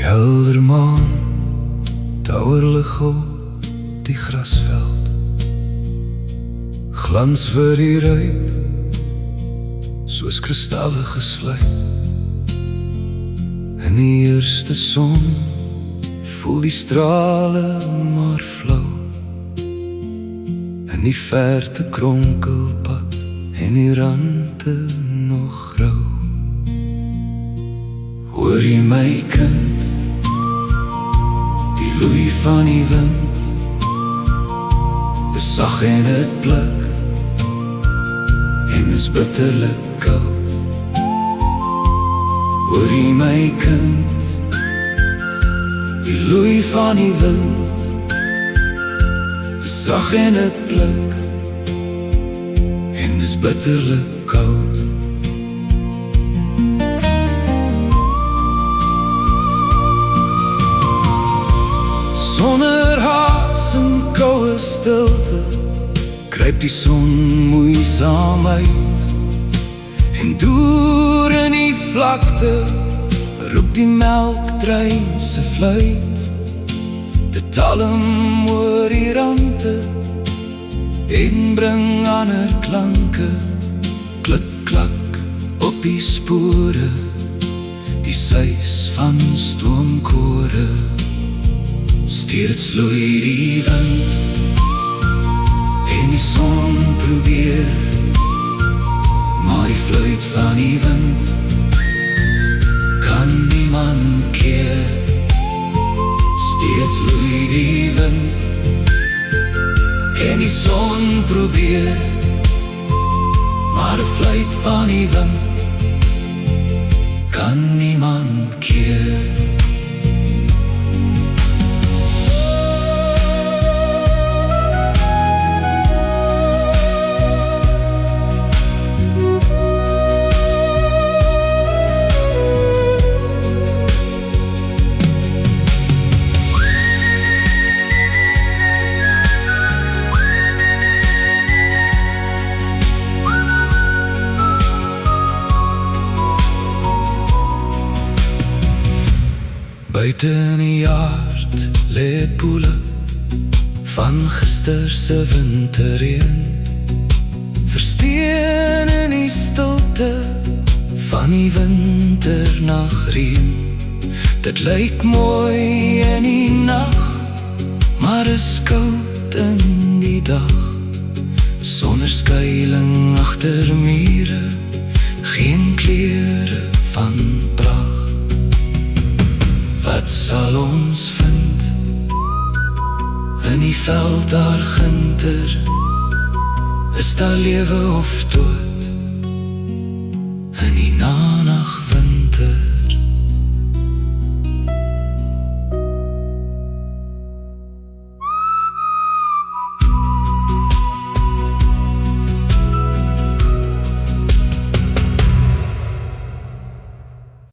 helder maan touwer lig op die grasveld, glans vir die ruip soos kristalle gesluit. In die eerste son voel die strale maar flauw, in die verte kronkelpad en die rande nog grauw. Hoor jy my kind, die loei van die wind, dis sag en het blik, en is bitterlik koud. Hoor jy my kind, die loei van die wind, dis sag en het blik, en is bitterlik koud. Sonder haas en koue stilte kruip die son moeisaam uit, en deur in die vlakte roep die melktrein se fluit. Dit talm oor die rande en bring ander klanke, klik klak op die spore, die suis van stoomkore. Steeds loei die wind en die son probeer, maar die fluit van die wind kan niemand keer. Steeds loei die wind en die son probeer, maar die fluit van die wind kan niemand keer. Buiten in die aard lê poele van gisterse winterreën, versteen in die stilte van die winternagreën. Dit lyk mooi in die nag, maar is koud in die dag. Sonder skuiling agter mure, geen klere van pracht. Wat sal ons vind in die veld daar ginter? Is daar lewe of dood?